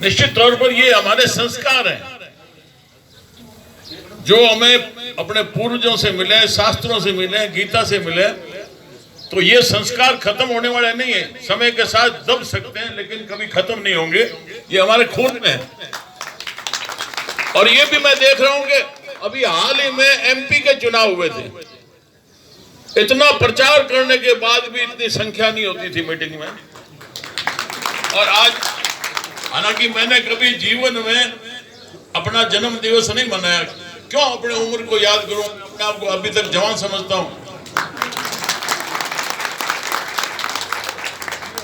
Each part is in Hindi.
निश्चित तौर पर ये हमारे संस्कार हैं जो हमें अपने पूर्वजों से मिले, शास्त्रों से मिले, गीता से मिले। तो ये संस्कार खत्म होने वाले नहीं है, समय के साथ दब सकते हैं लेकिन कभी खत्म नहीं होंगे, ये हमारे खून में है। और ये भी मैं देख रहा हूं कि अभी हाल ही में एमपी के चुनाव हुए थे, इतना प्रचार करने के बाद भी इतनी संख्या नहीं होती थी मीटिंग में। और आज हालांकि मैंने कभी जीवन में अपना जन्म दिवस नहीं मनाया, क्यों अपने उम्र को याद करूं, अपने आप को अभी तक जवान समझता हूं।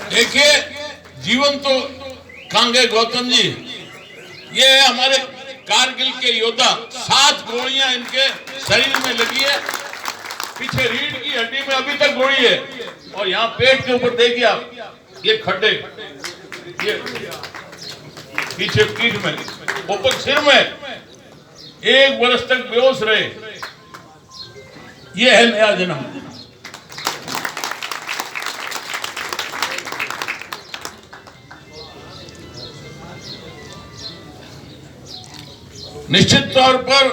देखिए जीवन तो कांगे गौतम जी, ये है हमारे कारगिल के योद्धा, 7 गोलियां इनके शरीर में लगी है, पीछे रीढ़ की हड्डी में अभी तक गोली है, और यहाँ पेट के ऊपर देखिए आप ये खड्डे, ये पीछे पीठ में, ऊपर सिर में, 1 वर्ष तक बेहोश रहे। ये है नया जन्म। निश्चित तौर पर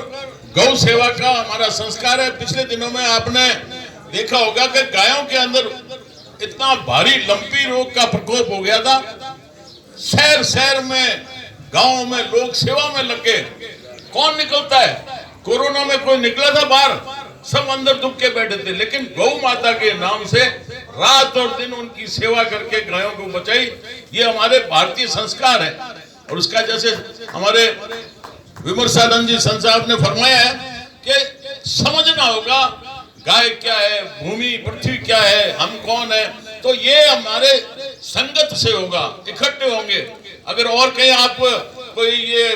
गौ सेवा का हमारा संस्कार है। पिछले दिनों में आपने देखा होगा कि गायों के अंदर इतना भारी लंपी रोग का प्रकोप हो गया था, शहर शहर में, गांव में लोग सेवा में लगे। कौन निकलता है? कोरोना में कोई निकला था बाहर? सब अंदर दुख के बैठे थे, लेकिन गौ माता के नाम से रात और दिन उनकी सेवा करके गायों को बचाई। ये हमारे भारतीय संस्कार है। और उसका जैसे हमारे विमर्शानंद जी संत साहब ने फरमाया है कि समझना होगा गाय क्या है, भूमि पृथ्वी क्या है, हम कौन है। तो ये हमारे संगत से होगा, इकट्ठे होंगे। अगर और कहीं आप कोई ये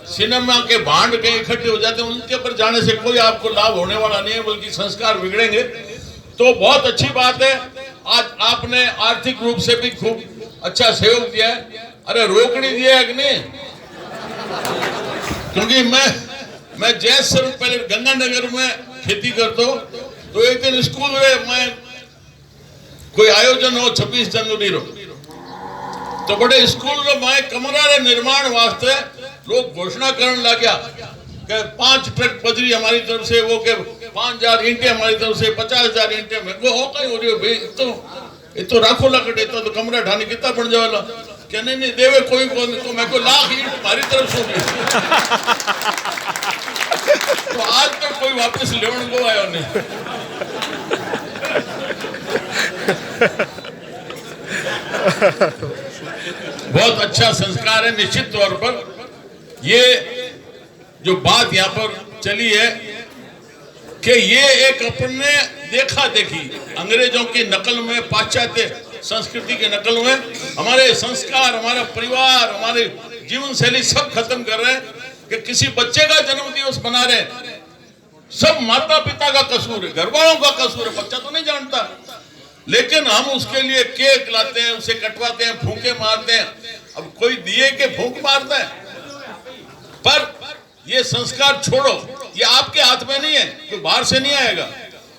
सिनेमा के भांड कहीं इकट्ठे हो जाते हैं, उनके ऊपर जाने से कोई आपको लाभ होने वाला नहीं है, बल्कि संस्कार बिगड़ेंगे। तो बहुत अच्छी बात है, आज आपने आर्थिक रूप से भी खूब अच्छा सहयोग दिया है। अरे रोकड़ी दिया है कि नहीं? क्योंकि मैं जैस से पहले गंगानगर में खेती करता हूँ, तो एक दिन स्कूल में मैं कोई आयोजन हो 26 जनवरी रो, तो बड़े स्कूल में मैं कमरा रे निर्माण वास्ते लोग घोषणा करने लग गया कि 5 ट्रक बजरी हमारी तरफ से, वो के 5000 ईंटें हमारी तरफ से, 50,000 ईंटें। मैं को हो कहीं हो रही हो भाई, तो राखो लकड़े तो कमरा ढानी कितना बन जाएगा? क्या नहीं देवे कोई को, तो मैं को लाख ईंट हमारी तरफ से होगी। तो आज तक कोई वापस लेवन को आया नहीं। बहुत अच्छा संस्कार है। निश्चित तौर पर ये जो बात यहाँ पर चली है कि ये एक अपने देखा देखी अंग्रेजों की नकल में, पाश्चात्य संस्कृति के नकल में हमारे संस्कार, हमारा परिवार, हमारे जीवन शैली सब खत्म कर रहे हैं। कि किसी बच्चे का जन्म दिवस मना रहे, सब माता पिता का कसूर है, घर वालों का कसूर है, बच्चा तो नहीं जानता। लेकिन हम उसके लिए केक लाते हैं, उसे कटवाते हैं, फूंके मारते हैं। अब कोई दिए के फूंक मारता है? पर ये संस्कार छोड़ो, ये आपके हाथ में नहीं है, तो बाहर से नहीं आएगा।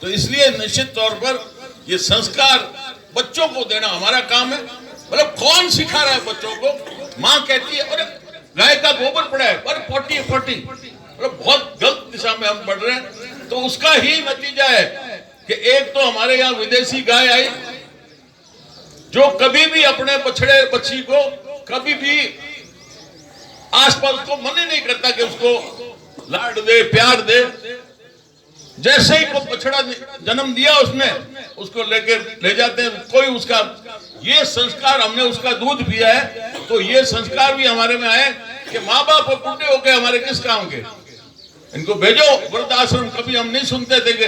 तो इसलिए निश्चित तौर पर ये संस्कार बच्चों को देना हमारा काम है। मतलब कौन सिखा रहा है बच्चों को? माँ कहती है अरे गाय का गोबर पड़ा है, पर पोटी मतलब बहुत गलत दिशा में हम बढ़ रहे हैं। तो उसका ही नतीजा है कि एक तो हमारे यहाँ विदेशी गाय आई जो कभी भी अपने बछड़े बच्ची को कभी भी आसपास को मन ही नहीं करता कि उसको लाड दे, प्यार दे। जैसे ही को बछड़ा जन्म दिया उसने, उसको लेकर ले जाते हैं। कोई उसका ये संस्कार, हमने उसका दूध पिया है, तो ये संस्कार भी हमारे में आए कि माँ बाप बूढ़े हो गए, हमारे किस काम के, इनको भेजो वृद्ध आश्रम। कभी हम नहीं सुनते थे कि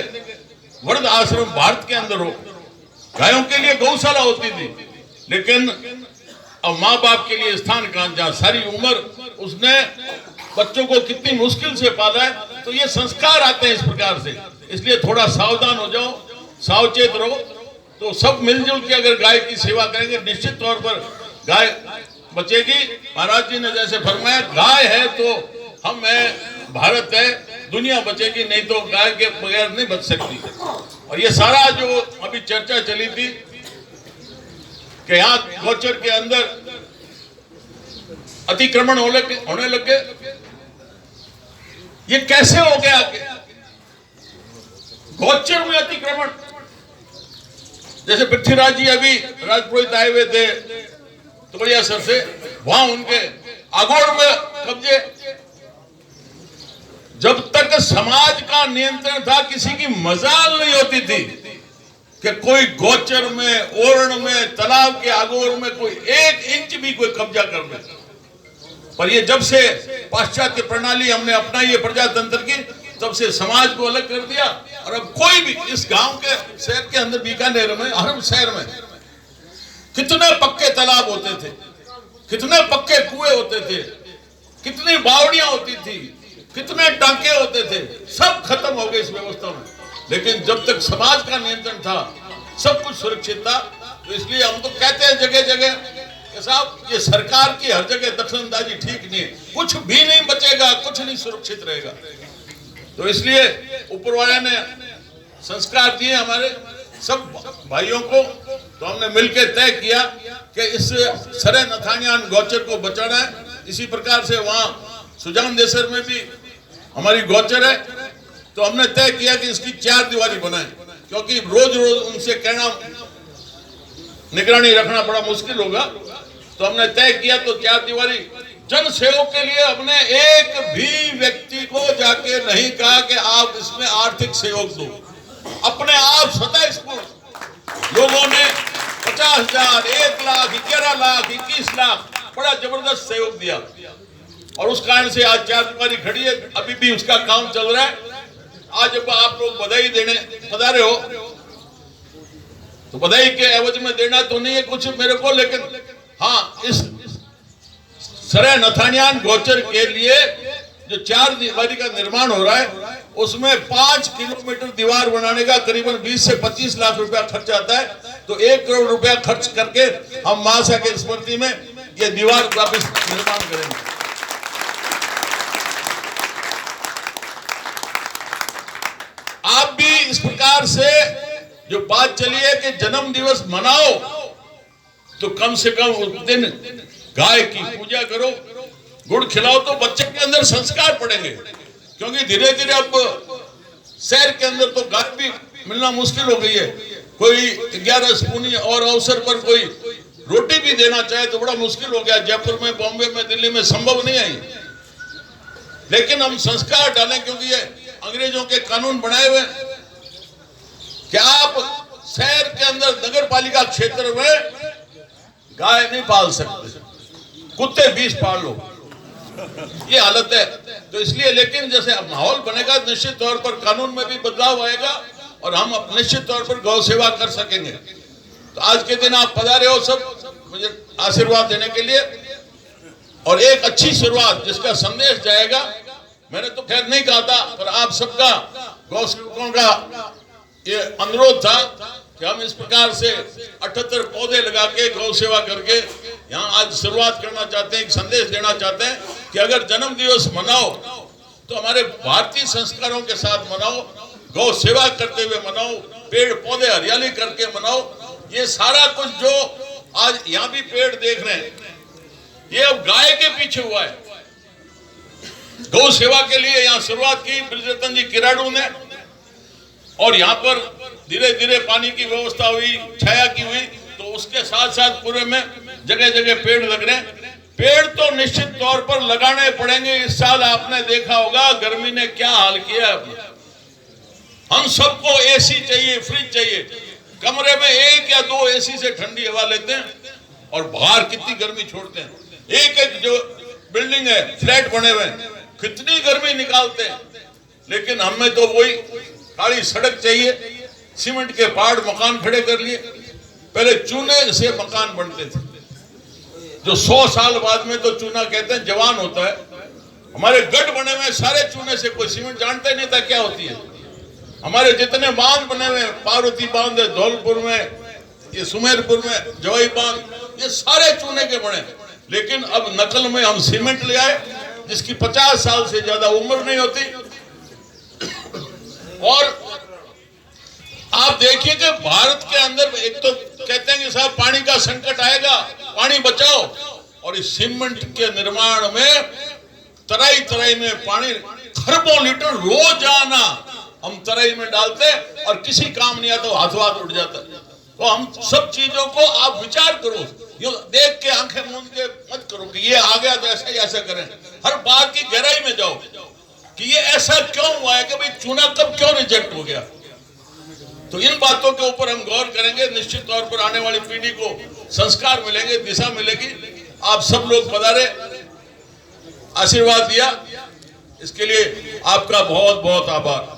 वृद्ध आश्रम भारत के अंदर हो। गायों के लिए गौशाला होती थी, लेकिन अब माँ बाप के लिए स्थान कहाँ, जहाँ सारी उम्र उसने बच्चों को कितनी मुश्किल से पाला है। तो ये संस्कार आते हैं इस प्रकार से। इसलिए थोड़ा सावधान हो जाओ, सावचेत रहो। तो सब मिलजुल के अगर गाय की सेवा करेंगे, निश्चित तौर पर गाय बचेगी। महाराज जी ने जैसे फरमाया, गाय है तो हम है, भारत है, दुनिया बचेगी, नहीं तो गाय के बगैर नहीं बच सकती। और ये सारा जो अभी चर्चा चली थी कि यहाँ गोचर के अंदर अतिक्रमण होने लग गए। ये कैसे हो गया? गौचर में अतिक्रमण। जैसे पृथ्वीराज जी अभी राजपुरोहित आए हुए थे तोड़िया सर से, वहां उनके आगोड़ में कब्जे। जब तक समाज का नियंत्रण था, किसी की मजाल नहीं होती थी कि कोई गौचर में, ओरण में, तालाब के आगोर में कोई 1 इंच भी कोई कब्जा कर ले। पर ये जब से पाश्चात्य प्रणाली हमने अपनाई है प्रजातंत्र की, तब से समाज को अलग कर दिया। और अब कोई भी इस गांव के, शहर के अंदर, बीकानेर में, हर शहर में कितने पक्के तालाब होते थे, कितने पक्के कुएं होते थे, कितनी बावड़ियां होती थी, कितने टांके होते थे, सब खत्म हो गए इस व्यवस्था में। लेकिन जब तक समाज का नियंत्रण था, सब कुछ सुरक्षित था। तो इसलिए हम तो कहते हैं जगह जगह साहब, ये सरकार की हर जगह दखलंदाजी ठीक नहीं है, कुछ भी नहीं बचेगा, कुछ नहीं सुरक्षित रहेगा। तो इसलिए ऊपर वाले ने संस्कार दिए हमारे सब भाइयों को, तो हमने मिलकर तय किया कि इस सरे नथानियान गौचर को बचाना है। इसी प्रकार से वहां सुजान देसर में भी हमारी गौचर है, तो हमने तय किया कि इसकी 4 दीवारी बनाए, क्योंकि रोज रोज उनसे कहना, निगरानी रखना बड़ा मुश्किल होगा। तो हमने तय किया तो 4 दीवारी। जन सेवक के लिए हमने एक भी व्यक्ति को जाके नहीं कहा कि आप इसमें आर्थिक सहयोग दो, अपने आप स्वतः लोगों ने 50,000, 1 लाख, 11 लाख, 21 लाख बड़ा जबरदस्त सहयोग दिया। और उस कारण से आज 4 दीवारी खड़ी है, अभी भी उसका काम चल रहा है। आज जब आप लोग बधाई देने पधारे हो, तो बधाई के एवज में देना तो नहीं है कुछ मेरे को, लेकिन हाँ, इस सरे नथानियान गौचर के लिए जो 4 दीवारी का निर्माण हो रहा है, उसमें 5 किलोमीटर दीवार बनाने का करीबन 20 से 25 लाख रुपया खर्च आता है। तो 1 करोड़ रुपया खर्च करके हम महाशय के स्मृति में ये दीवार वापस निर्माण करेंगे। आप भी इस प्रकार से जो बात चली है कि जन्म दिवस मनाओ, तो कम से कम उस दिन गाय की पूजा करो, गुड़ खिलाओ, तो बच्चे के अंदर संस्कार पड़ेंगे। क्योंकि धीरे धीरे अब शहर के अंदर तो गाय भी मिलना मुश्किल हो गई है। कोई 11 स्पूनी और अवसर पर कोई रोटी भी देना चाहे तो बड़ा मुश्किल हो गया। जयपुर में, बॉम्बे में, दिल्ली में संभव नहीं है। लेकिन हम संस्कार डालें, क्योंकि ये अंग्रेजों के कानून बनाए हुए कि आप शहर के अंदर नगर पालिका क्षेत्र में गाय नहीं पाल सकते, कुत्ते 20 पाल लो, ये हालत है। तो इसलिए, लेकिन जैसे अब माहौल बनेगा, निश्चित तौर पर कानून में भी बदलाव आएगा और हम निश्चित तौर पर गौ सेवा कर सकेंगे। तो आज के दिन आप पधारे हो सब मुझे आशीर्वाद देने के लिए, और एक अच्छी शुरुआत जिसका संदेश जाएगा। मैंने तो खैर नहीं कहा था, पर आप सबका, गौ सेवकों का ये अनुरोध था कि हम इस प्रकार से 78 पौधे लगा के गौ सेवा करके यहाँ आज शुरुआत करना चाहते हैं। एक संदेश देना चाहते हैं कि अगर जन्म दिवस मनाओ तो हमारे भारतीय संस्कारों के साथ मनाओ, गौ सेवा करते हुए मनाओ, पेड़ पौधे हरियाली करके मनाओ। ये सारा कुछ जो आज यहाँ भी पेड़ देख रहे हैं, ये अब गाय के पीछे हुआ है। गौ सेवा के लिए यहाँ शुरुआत की ब्रिजरतन जी किराड़ू ने, और यहाँ पर धीरे धीरे पानी की व्यवस्था हुई, छाया की हुई, तो उसके साथ साथ पूरे में जगह जगह पेड़ लग रहे हैं। पेड़ तो निश्चित तौर पर लगाने पड़ेंगे। इस साल आपने देखा होगा गर्मी ने क्या हाल किया। हम सबको एसी चाहिए, फ्रिज चाहिए, कमरे में 1 या 2 एसी से ठंडी हवा लेते हैं और बाहर कितनी गर्मी छोड़ते हैं। एक एक जो बिल्डिंग है, फ्लैट बने हुए, कितनी गर्मी निकालते हैं। लेकिन हमें तो वही काली सड़क चाहिए, सीमेंट के पहाड़ मकान खड़े कर लिए। पहले चूने से मकान बनते थे, जो 100 साल बाद में तो चूना कहते हैं जवान होता है। हमारे गढ़ बने हुए सारे चूने से, कोई सीमेंट जानता ही नहीं था क्या होती है। हमारे जितने बांध बने हुए, पार्वती बांध है धौलपुर में, ये सुमेरपुर में जवाई बांध, ये सारे चूने के बने। लेकिन अब नकल में हम सीमेंट ले आए जिसकी 50 साल से ज्यादा उम्र नहीं होती। और आप देखिए कि भारत के अंदर एक तो कहते हैं कि साहब पानी का संकट आएगा, पानी बचाओ, और इस सीमेंट के निर्माण में तराई तराई में पानी खरबों लीटर रोजाना हम तराई में डालते और किसी काम नहीं आता, हाथों हाथ उठ जाता। तो हम सब चीजों को आप विचार करो, ये देख के आंखें मूंद के मत करो कि ये आ गया तो ऐसा ही ऐसा करें। हर बात की गहराई में जाओ कि ये ऐसा क्यों हुआ है, कि भाई चुना कब क्यों रिजेक्ट हो गया। तो इन बातों के ऊपर हम गौर करेंगे। निश्चित तौर पर आने वाली पीढ़ी को संस्कार मिलेंगे, दिशा मिलेगी। आप सब लोग पधारे, आशीर्वाद दिया, इसके लिए आपका बहुत बहुत आभार।